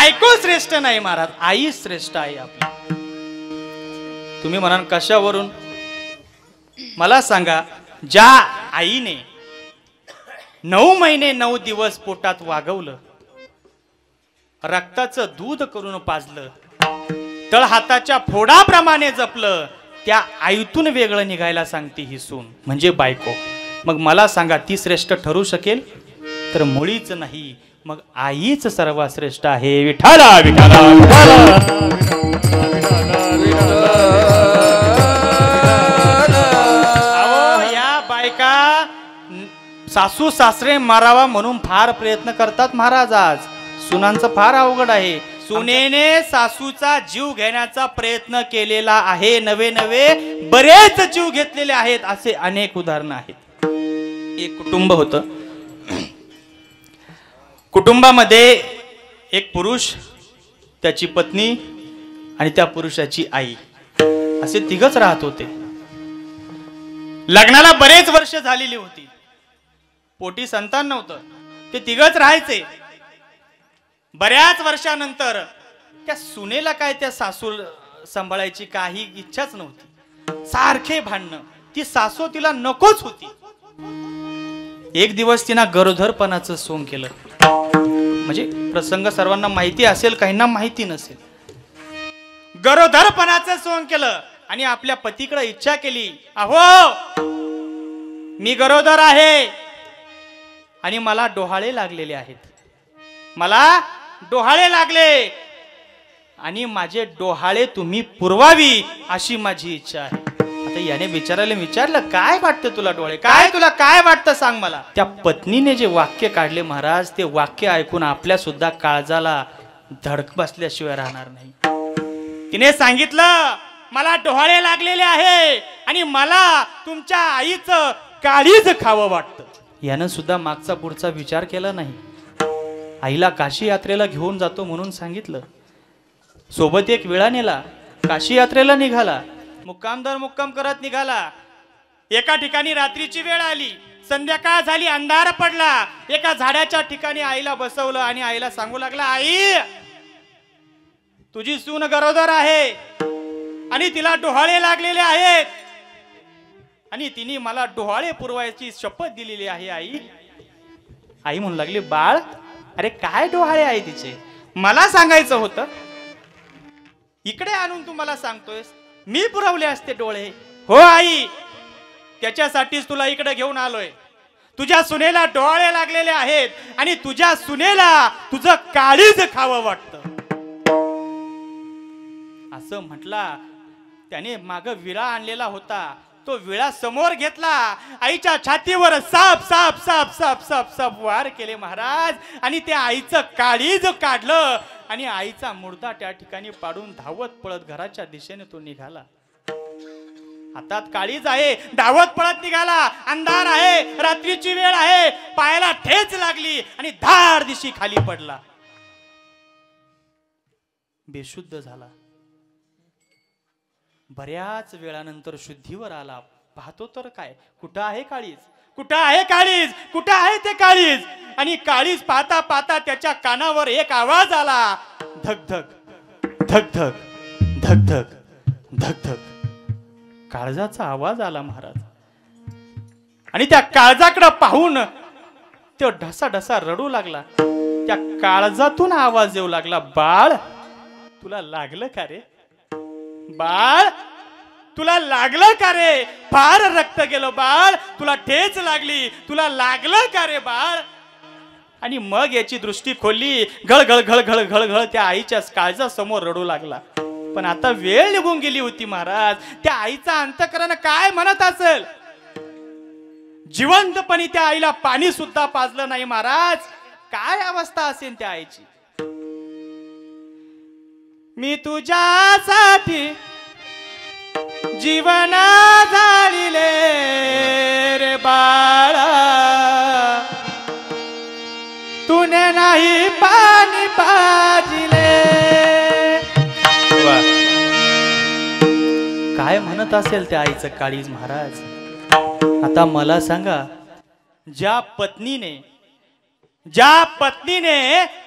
बायको श्रेष्ठ नाही महाराज, आई श्रेष्ठ आहे आपली. तुम्ही म्हणाल कशावरून? मला सांगा, ज्या आईने 9 महिने 9 दिवस पोटात वागवलं, रक्ताचं दूध करून पाजलं, तळहाताच्या फोडाप्रमाणे जपलं, त्या आईतून वेगळं निघायला सांगते ही सून म्हणजे बायको. मग मला सांगा, ती श्रेष्ठ ठरू शकेल? तर मुळीच नाही. मग आईच सर्वात श्रेष्ठ आहे. विठाला विठाला अहो, या बायका सासू सासरे मारावा म्हणून फार प्रयत्न करतात महाराज. आज सुनांचं फार अवघड आहे. सुनेने सासूचा जीव घेण्याचा प्रयत्न केलेला आहे. नवे नवे बरेच जीव घेतलेले आहेत. असे अनेक उदाहरणं आहेत. एक कुटुंब होतं. कुटुंबामध्ये एक पुरुष, त्याची पत्नी आणि त्या पुरुषाची आई असे तिघच राहत होते. लग्नाला बरेच वर्ष झालेली होती. पोटी संतान नव्हतं. ते तिघच राहायचे. बऱ्याच वर्षानंतर त्या सुनेला काय त्या सासू सांभाळायची काही इच्छाच नव्हती. सारखे भांडणं. ती सासू तिला नकोच होती. एक दिवस तिनं गरोदरपणाचं सोंग केलं. म्हणजे प्रसंग सर्वांना माहिती असेल, काहींना माहिती नसेल. गरोदरपणाचं सोंग केलं आणि आपल्या पतीकडे इच्छा केली, अहो मी गरोदर आहे आणि मला डोहाळे लागलेले आहेत. मला डोहाळे लागले आणि माझे डोहाळे तुम्ही पुरवावी अशी माझी इच्छा आहे. आता याने बिचारायला विचारलं, काय वाटतं तुला डोळे? काय तुला काय वाटतं सांग मला. त्या पत्नीने जे वाक्य काढले महाराज, ते वाक्य ऐकून आपल्या सुद्धा काळजाला धडक बसल्याशिवाय राहणार नाही. तिने सांगितलं, मला डोहाळे लागलेले आहे आणि मला तुमच्या आईचं काळीज खावं वाटतं. यानं सुद्धा मागचा पुढचा विचार केला नाही. आईला काशी यात्रेला घेऊन जातो म्हणून सांगितलं. सोबत एक वेळा नेला. काशी यात्रेला निघाला. मुक्कामदार मुक्काम करत निघाला. एका ठिकाणी रात्रीची वेळ आली. संध्याकाळ झाली, अंधार पडला. एका झाडाच्या ठिकाणी आईला बसवलं आणि आईला सांगू लागला, आई तुझी सून गरोदर आहे आणि तिला डोहाळे लागलेले आहेत आणि तिने मला डोहाळे पुरवायची शपथ दिलेली आहे. आई आई म्हणू लागली, बाळ अरे काय डोहाळे आहे तिचे? मला सांगायचं होतं. इकडे आणून तू मला सांगतोयस मी पुरवले असते डोळे. हो आई, त्याच्यासाठीच तुला इकडे घेऊन आलोय. तुझ्या सुनेला डोहाळे लागलेले आहेत आणि तुझ्या सुनेला तुझं काळीज खावं वाटतं. असं म्हटला. त्याने माग विळा आणलेला होता. तो विळा समोर घेतला. आईच्या छातीवर साप साप साप साप साप साप वार केले महाराज आणि त्या आईचं काळीज काढलं आणि आईचा मुर्दा त्या ठिकाणी पाडून धावत पळत घराच्या दिशेने तो निघाला. हातात काळीज आहे, धावत पळत निघाला. अंधार आहे, रात्रीची वेळ आहे. पायाला ठेच लागली आणि धार दिशी खाली पडला. बेशुद्ध झाला. बऱ्याच वेळानंतर शुद्धीवर आला. पाहतो तर काय, कुठं आहे काळीज? कुठं आहे काळीज? कुठं आहे ते काळीज? आणि काळीज पाहता पाहता त्याच्या कानावर एक आवाज आला, धक धक धक धक धक धक धक धक. काळजाचा आवाज आला महाराज. आणि त्या काळजाकडे पाहून तो ढसा ढसा रडू लागला. त्या काळजातून आवाज येऊ लागला, बाळ तुला लागलं का रे? बाळ तुला लागलं का रे? फार रक्त गेलं बाळ, तुला ठेच लागली, तुला लागलं का रे बाळ? आणि मग याची दृष्टी खोलली. घळ घळ घळ घळ घळ घळ त्या आईच्या काळजासमोर रडू लागला. पण आता वेळ निघून गेली होती महाराज. त्या आईचा अंतःकरण काय म्हणत असेल? जिवंतपणी त्या आईला पाणी सुद्धा पाजलं नाही महाराज. काय अवस्था असेल त्या आईची? मी तुझ्यासाठी जीवन जाळिले रे बाळा, तूने नाही पाणी पाजिले. काय म्हणत असेल त्या आईचं काळीज महाराज. आता मला सांगा, ज्या पत्नीने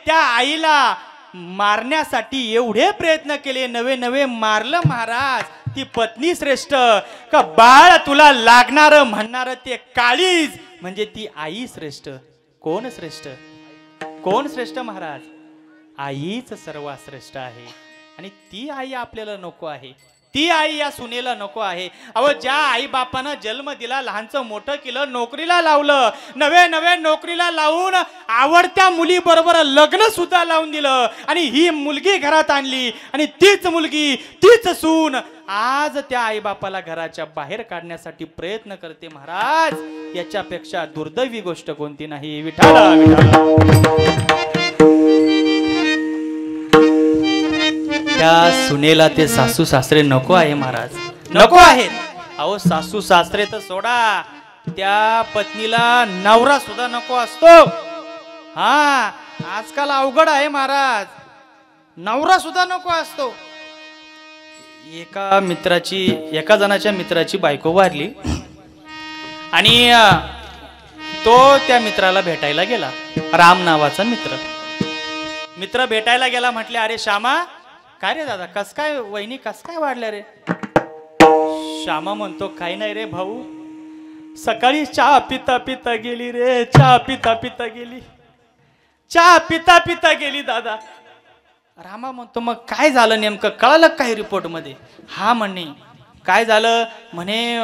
त्या आईला मारण्यासाठी एवढे प्रयत्न केले, नवे नवे मारलं महाराज. ती पत्नी श्रेष्ठ का बाळ तुला लागणार म्हणणार ते काळीज म्हणजे ती आई श्रेष्ठ. कोण श्रेष्ठ? कोण श्रेष्ठ महाराज? आईच सर्वात श्रेष्ठ आहे. आणि ती आई आपल्याला नको आहे. ती आई या सुनेला नको आहे. अहो, ज्या आई बापानं जन्म दिला, लहानचं मोठं केलं, नोकरीला लावलं, नवे नवे नोकरीला लावून आवडत्या मुली बरोबर लग्न सुद्धा लावून दिलं आणि ही मुलगी घरात आणली आणि तीच मुलगी तीच सून आज त्या आई बापाला घराच्या बाहेर काढण्यासाठी प्रयत्न करते महाराज. याच्यापेक्षा दुर्दैवी गोष्ट कोणती नाही. विठाला त्या सुनेला ते सासू सासरे नको आहे महाराज, नको आहेत. अहो, सासू सासरे तर सोडा, त्या पत्नीला नवरा सुद्धा नको असतो. हा, आजकाल अवघड आहे महाराज, नवरा सुद्धा नको असतो. एका जणाच्या मित्राची बायको वारली आणि तो त्या मित्राला भेटायला गेला. राम नावाचा मित्र भेटायला गेला. म्हटले, अरे श्यामा, काय रे दादा, कस काय वहिनी कस काय वाढल्या रे? श्यामा म्हणतो, काही नाही रे भाऊ, सकाळी चहा पिता पिता गेली रे, चहा पिता पिता गेली दादा. रामा म्हणतो, मग काय झालं नेमकं, कळालं काही रिपोर्ट मध्ये? हा म्हणे, काय झालं म्हणे,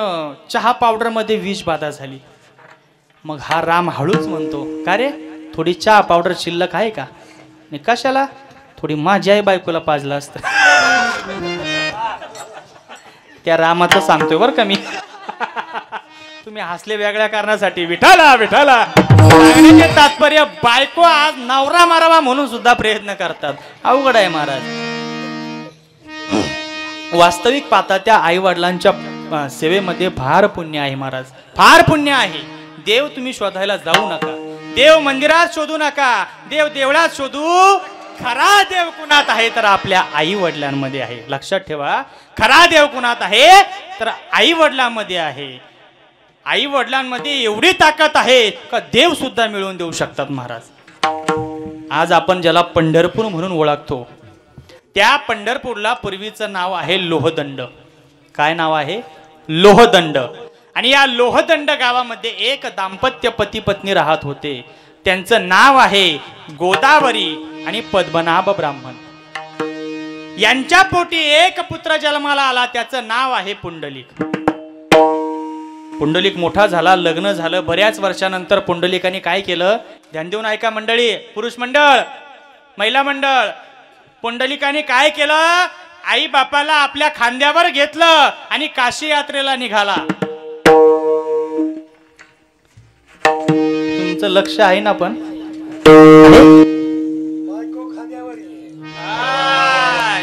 चहा पावडर मध्ये विष बाधा झाली. मग हा राम हळूच म्हणतो, का रे, थोडी चहा पावडर शिल्लक आहे का? कशाला? थोडी माझी आई बायकोला पाजलं असतं. त्या रामाचं सांगतोय बरं का मी. तुम्ही हसले वेगळ्या कारणासाठी. विठाला सांगण्याचे तात्पर्य, बायको आज नवरा मारावा म्हणून सुद्धा प्रयत्न करतात. अवघड आहे महाराज. वास्तविक पाहता त्या आई वडिलांच्या सेवेमध्ये फार पुण्य आहे महाराज, फार पुण्य आहे. देव तुम्ही शोधायला जाऊ नका, देव मंदिरात शोधू नका, देव देवळात शोधू. खरा देव कुणात आहे तर आपल्या आई वडिलांमध्ये आहे. लक्षात ठेवा, खरा देव कुणात आहे तर आई वडिलांमध्ये आहे. आई वडिलांमध्ये एवढी ताकद आहे का देव सुद्धा मिळवून देऊ शकतात महाराज. आज आपण ज्याला पंढरपूर म्हणून ओळखतो, त्या पंढरपूरला पूर्वीचं नाव आहे लोहदंड. काय नाव आहे? लोहदंड. आणि या लोहदंड गावामध्ये एक दाम्पत्य पती पत्नी राहत होते. त्यांचं नाव आहे गोदावरी आणि पद्मनाभ ब्राह्मण. यांच्या पोटी एक पुत्र जन्माला आला, त्याचं नाव आहे पुंडलिक. पुंडलिक मोठा झाला, लग्न झालं. बऱ्याच वर्षानंतर पुंडलिकाने काय केलं? ध्यान देऊन ऐका मंडळी, पुरुष मंडळ, महिला मंडळ. पुंडलिकाने काय केलं? आई बापाला आपल्या खांद्यावर घेतलं आणि काशी यात्रेला निघाला. तुमचं लक्ष आहे ना? पण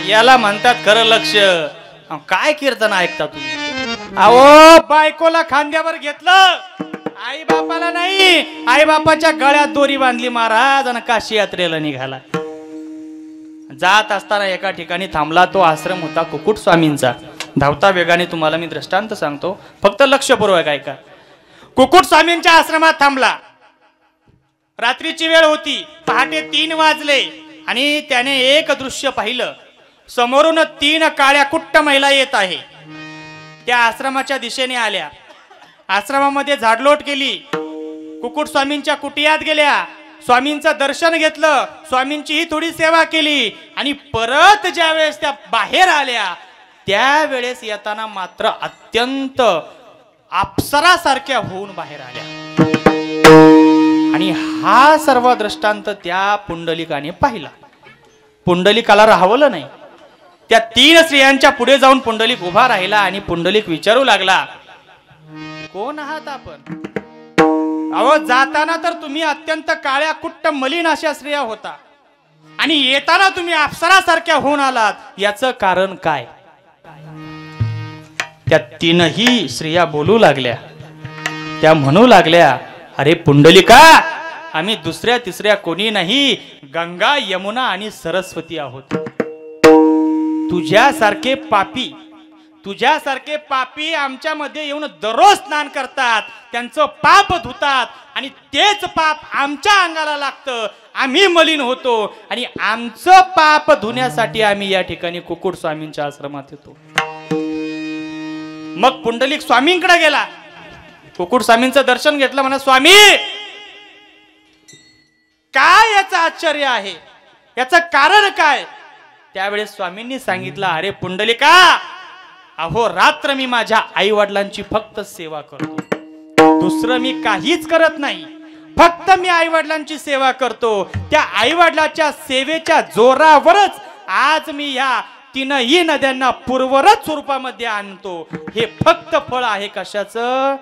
याला म्हणतात खरं लक्ष. काय कीर्तन ऐकता तुम्ही? अहो, बायकोला खांद्यावर घेतलं, आई बापाला नाही. आई बापाच्या गळ्यात दोरी बांधली महाराज आणि काशी यात्रेला निघाला. जात असताना एका ठिकाणी थांबला. तो आश्रम होता कुकुट स्वामींचा. धावता वेगाने तुम्हाला मी दृष्टांत सांगतो, फक्त लक्षपूर्वक ऐका. कुकुट स्वामींच्या आश्रमात थांबला. रात्रीची वेळ होती, पहाटे 3 वाजले आणि त्याने एक दृश्य पाहिलं. समोरून 3 काळ्या कुट्ट महिला येत आहे. त्या आश्रमाच्या दिशेने आल्या. आश्रमामध्ये झाडलोट केली. कुकुट स्वामींच्या कुटियात गेल्या. स्वामींचं दर्शन घेतलं, स्वामींचीही थोडी सेवा केली आणि परत ज्या वेळेस त्या बाहेर आल्या, त्यावेळेस येताना मात्र अत्यंत अप्सरासारख्या होऊन बाहेर आल्या. आणि हा सर्व दृष्टांत त्या पुंडलिकाने पाहिला. पुंडलिकाला राहवलं नाही. त्या 3 स्त्रियांच्या पुढे जाऊन पुंडलिक उभा राहिला आणि पुंडलिक विचारू लागला, कोण आहात आपण? अहो, जाताना तर तुम्ही अत्यंत काळ्या कुट्ट मलिन अशा स्त्रिया होता आणि येताना तुम्ही अप्सरासारख्या होऊन आलात, याचं कारण काय? त्या 3ही स्त्रिया बोलू लागल्या. त्या म्हणू लागल्या, अरे पुंडलिका, आम्ही दुसऱ्या तिसऱ्या कोणी नाही, गंगा, यमुना आणि सरस्वती आहोत. तुझ्यासारखे पापी, तुझ्यासारखे पापी आमच्यामध्ये येऊन दररोज स्नान करतात, त्यांचं पाप धुतात आणि तेच पाप आमच्या अंगाला लागतं, आम्ही मलिन होतो आणि आमचं पाप धुण्यासाठी आम्ही या ठिकाणी कुकुट स्वामींच्या आश्रमात येतो. मग पुंडलिक स्वामींकडे गेला, कुकुट स्वामींचं दर्शन घेतलं, म्हणा स्वामी काय याचं आश्चर्य आहे, याचं कारण काय? त्यावेळेस स्वामींनी सांगितलं, अरे पुंडलिका, अहो रात्र मी माझ्या आई वडिलांची फक्त सेवा करतो, दुसरं मी काहीच करत नाही, फक्त मी आई वडिलांची सेवा करतो. त्या आई वडिलांच्या सेवेच्या जोरावरच आज मी ह्या तीनही नद्यांना पूर्वरच स्वरूपामध्ये आणतो. हे फक्त फळ आहे कशाचं?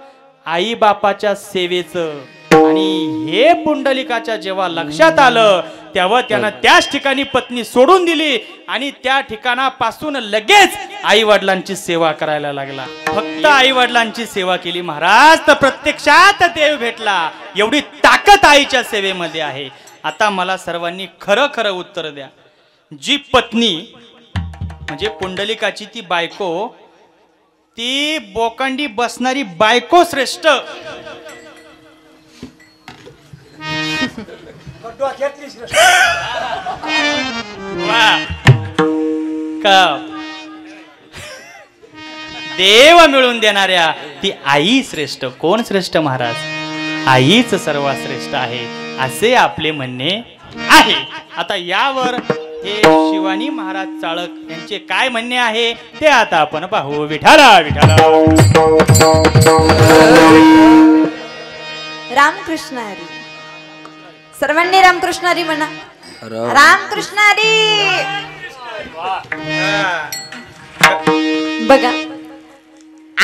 आई बापाच्या सेवेचं. आणि हे पुंडलिकाच्या जेव्हा लक्षात आलं तेव्हा त्यानं त्याच ठिकाणी पत्नी सोडून दिली आणि त्या ठिकाणापासून लगेच आई वडिलांची सेवा करायला लागला. फक्त आई वडिलांची सेवा केली महाराज तर प्रत्यक्षात देव भेटला. एवढी ताकद आईच्या सेवेमध्ये आहे. आता मला सर्वांनी खरं खरं उत्तर द्या, जी पत्नी म्हणजे पुंडलिकाची ती बायको, ती बोकांडी बसणारी बायको श्रेष्ठ का देव मिळून देणाऱ्या ती आई श्रेष्ठ? कोण श्रेष्ठ महाराज? आईच सर्वात श्रेष्ठ आहे असे आपले म्हणणे आहे. आता यावर हे शिवानी महाराज चाळक यांचे काय म्हणणे आहे ते आता आपण पाहू. विठाला विठाला. रामकृष्ण हरी. सर्वांनी रामकृष्ण हरी म्हणा. रामकृष्ण हरी. बघा,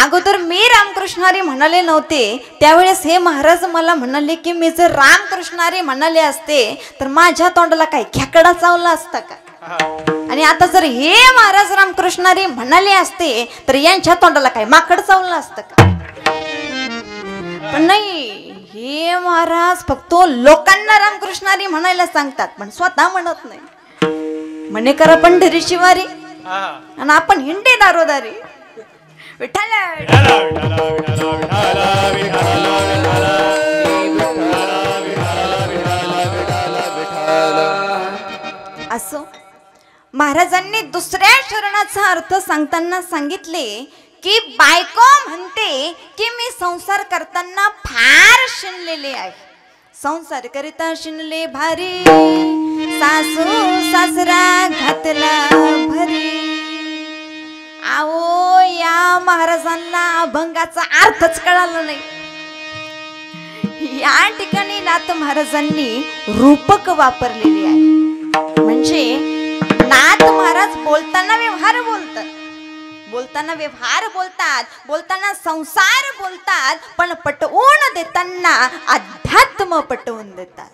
अगोदर मी रामकृष्ण हरी म्हणाले नव्हते, त्यावेळेस हे महाराज मला म्हणाले की मी जर रामकृष्ण हरी म्हणाले असते तर माझ्या तोंडाला काय खेकडा चावला असता का? आणि आता जर हे महाराज रामकृष्ण हरी म्हणाले असते तर यांच्या तोंडाला काय माकड चावलं असतं का? पण नाही, हे महाराज फक्त लोकांना रामकृष्ण हरी म्हणायला सांगतात पण स्वतः म्हणत नाही. म्हणे करा पंढरीची वारी आणि आपण हिंडे दारोदारी. विठ्ठल असो. महाराजांनी दुसऱ्या शरणाचा अर्थ सांगताना सांगितले की बायको म्हणते की मी संसार करताना फार शिनलेले आहे. संसार करिता शिनले भारी, सासू सासरा घातला भरी. आओ, या महाराजांना अभंगाचा अर्थच कळाला नाही. या ठिकाणी नाथ महाराजांनी रूपक वापरलेले आहे. म्हणजे नाथ महाराज बोलताना व्यवहार बोलतात, बोलताना व्यवहार बोलतात, बोलताना संसार बोलतात, पण पटवून देताना अध्यात्म पटवून देतात.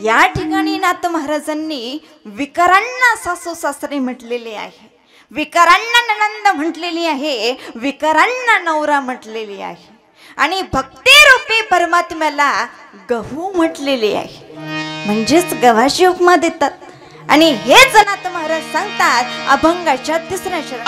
या ठिकाणी नाथ महाराजांनी विकारांना सासू सासरे म्हटलेले आहे, विकारांना ननंद म्हटलेली आहे, विकारांना नवरा म्हटलेली आहे आणि भक्तिरूपी परमात्म्याला गहू म्हटलेले आहे. म्हणजेच गव्हाची उपमा देतात. आणि हेच नाथ महाराज सांगतात अभंगाच्या तिसऱ्या शरणात.